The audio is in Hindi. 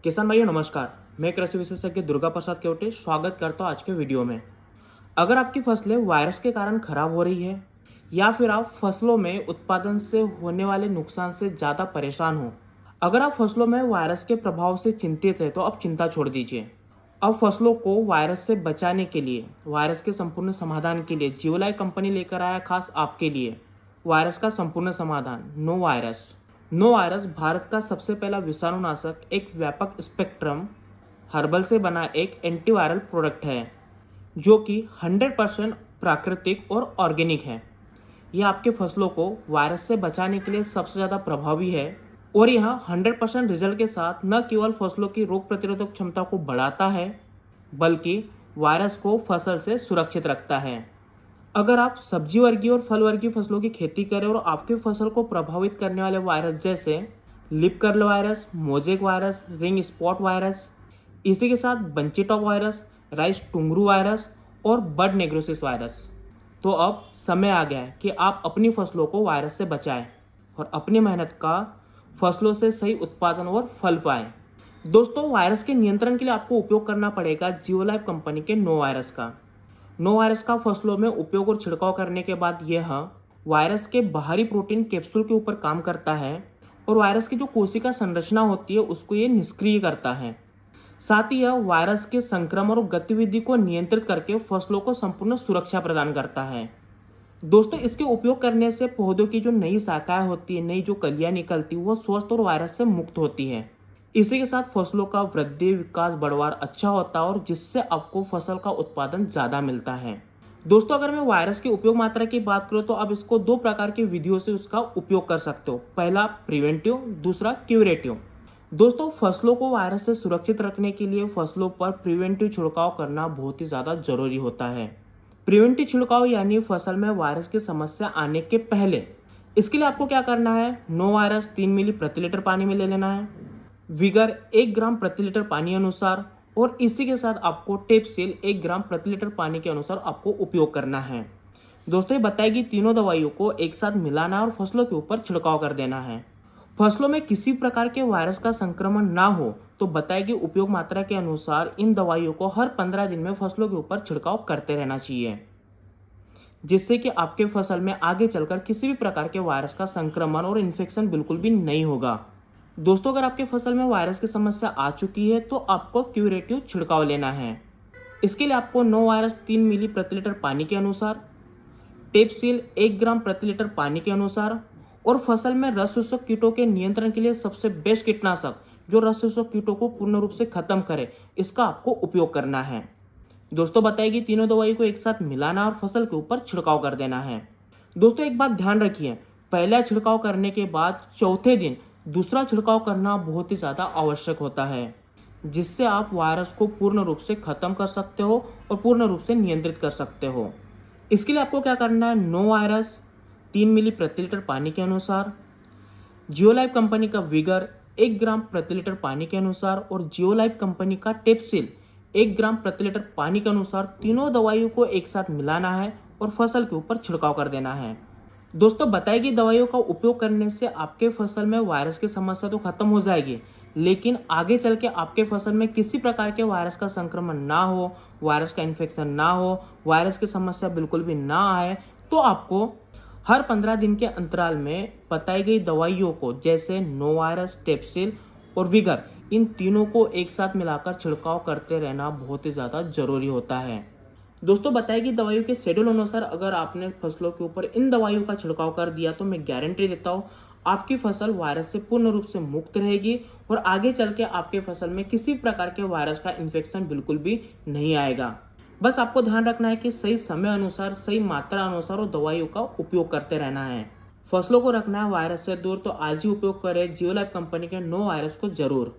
किसान भाइयों नमस्कार। मैं कृषि विशेषज्ञ दुर्गा प्रसाद केवटे स्वागत करता हूँ आज के वीडियो में। अगर आपकी फसलें वायरस के कारण खराब हो रही है या फिर आप फसलों में उत्पादन से होने वाले नुकसान से ज़्यादा परेशान हो, अगर आप फसलों में वायरस के प्रभाव से चिंतित है तो अब चिंता छोड़ दीजिए। अब फसलों को वायरस से बचाने के लिए, वायरस के संपूर्ण समाधान के लिए जियोलाइफ कंपनी लेकर आया खास आपके लिए वायरस का संपूर्ण समाधान no virus. No virus Bharat का सबसे पहला विषाणुनाशक एक व्यापक स्पेक्ट्रम हर्बल से बना एक एंटीवायरल प्रोडक्ट है जो कि 100% प्राकृतिक और ऑर्गेनिक है। यह आपके फसलों को वायरस से बचाने के लिए सबसे ज़्यादा प्रभावी है और यह 100% रिजल्ट के साथ न केवल फसलों की रोग प्रतिरोधक क्षमता को बढ़ाता है बल्कि वायरस को फसल से सुरक्षित रखता है। अगर आप सब्जी वर्गीय और फल वर्गीय फसलों की खेती करें और आपकी फसल को प्रभावित करने वाले वायरस जैसे leaf curl virus, mosaic virus, ring spot virus, इसी के साथ bunchy top virus, rice tungro virus और बर्ड नेग्रोसिस वायरस, तो अब समय आ गया है कि आप अपनी फसलों को वायरस से बचाएं और अपनी मेहनत का फसलों से सही उत्पादन और फल पाएं। दोस्तों, वायरस के नियंत्रण के लिए आपको उपयोग करना पड़ेगा जियोलाइफ कंपनी के नो वायरस का। नो वायरस का फसलों में उपयोग और छिड़काव करने के बाद यह वायरस के बाहरी प्रोटीन कैप्सूल के ऊपर काम करता है और वायरस की जो कोशिका संरचना होती है उसको ये निष्क्रिय करता है। साथ ही यह वायरस के संक्रमण और गतिविधि को नियंत्रित करके फसलों को संपूर्ण सुरक्षा प्रदान करता है। दोस्तों, इसके उपयोग करने से पौधों की जो नई शाखाएं होती है, नई जो कलियां निकलती है, वो स्वस्थ और वायरस से मुक्त होती है। इसी के साथ फसलों का वृद्धि विकास बढ़वार अच्छा होता है और जिससे आपको फसल का उत्पादन ज़्यादा मिलता है। दोस्तों, अगर मैं वायरस की उपयोग मात्रा की बात करूँ तो आप इसको दो प्रकार की विधियों से उसका उपयोग कर सकते हो। पहला प्रिवेंटिव, दूसरा क्यूरेटिव। दोस्तों, फसलों को वायरस से सुरक्षित रखने के लिए फसलों पर प्रिवेंटिव छिड़काव करना बहुत ही ज़्यादा जरूरी होता है। प्रिवेंटिव छिड़काव यानी फसल में वायरस की समस्या आने के पहले। इसके लिए आपको क्या करना है, नो वायरस 3 मिली प्रति लीटर पानी में ले लेना है, विगर 1 ग्राम प्रति लीटर पानी अनुसार और इसी के साथ आपको टेपसील 1 ग्राम प्रति लीटर पानी के अनुसार आपको उपयोग करना है। दोस्तों, ये बताएगी तीनों दवाइयों को एक साथ मिलाना और फसलों के ऊपर छिड़काव कर देना है। फसलों में किसी प्रकार के वायरस का संक्रमण ना हो तो बताएगी उपयोग मात्रा के अनुसार इन दवाइयों को हर 15 दिन में फसलों के ऊपर छिड़काव करते रहना चाहिए, जिससे कि आपके फसल में आगे चलकर किसी भी प्रकार के वायरस का संक्रमण और इन्फेक्शन बिल्कुल भी नहीं होगा। दोस्तों, अगर आपके फसल में वायरस की समस्या आ चुकी है तो आपको क्यूरेटिव छिड़काव लेना है। इसके लिए आपको नो वायरस 3 मिली प्रति लीटर पानी के अनुसार, टेपसील 1 ग्राम प्रति लीटर पानी के अनुसार और फसल में रस शोषक कीटों के नियंत्रण के लिए सबसे बेस्ट कीटनाशक जो रस शोषक कीटों को पूर्ण रूप से खत्म करे, इसका आपको उपयोग करना है। दोस्तों, बताएगी तीनों दवाई को एक साथ मिलाना और फसल के ऊपर छिड़काव कर देना है। दोस्तों, एक बात ध्यान रखिए, पहला छिड़काव करने के बाद चौथे दिन दूसरा छिड़काव करना बहुत ही ज़्यादा आवश्यक होता है, जिससे आप वायरस को पूर्ण रूप से खत्म कर सकते हो और पूर्ण रूप से नियंत्रित कर सकते हो। इसके लिए आपको क्या करना है, नो वायरस 3 मिली प्रति लीटर पानी के अनुसार, जियोलाइफ कंपनी का विगर 1 ग्राम प्रति लीटर पानी के अनुसार और जियोलाइफ कंपनी का टेपसील 1 ग्राम प्रति लीटर पानी के अनुसार तीनों दवाइयों को एक साथ मिलाना है और फसल के ऊपर छिड़काव कर देना है। दोस्तों, बताएगी दवाइयों का उपयोग करने से आपके फसल में वायरस की समस्या तो खत्म हो जाएगी, लेकिन आगे चल के आपके फसल में किसी प्रकार के वायरस का संक्रमण ना हो, वायरस का इन्फेक्शन ना हो, वायरस की समस्या बिल्कुल भी ना आए, तो आपको हर 15 दिन के अंतराल में बताई गई दवाइयों को जैसे नो वायरस, टेपसील और विगर, इन तीनों को एक साथ मिलाकर छिड़काव करते रहना बहुत ही ज़्यादा जरूरी होता है। दोस्तों, बताएगी दवाइयों के शेड्यूल अनुसार अगर आपने फसलों के ऊपर इन दवाइयों का छिड़काव कर दिया तो मैं गारंटी देता हूँ आपकी फसल वायरस से पूर्ण रूप से मुक्त रहेगी और आगे चल के आपके फसल में किसी प्रकार के वायरस का इन्फेक्शन बिल्कुल भी नहीं आएगा। बस आपको ध्यान रखना है कि सही समय अनुसार, सही मात्रा अनुसार और दवाइयों का उपयोग करते रहना है। फसलों को रखना है वायरस से दूर, तो आज ही उपयोग करें जियोलाइफ कंपनी के नो वायरस को जरूर।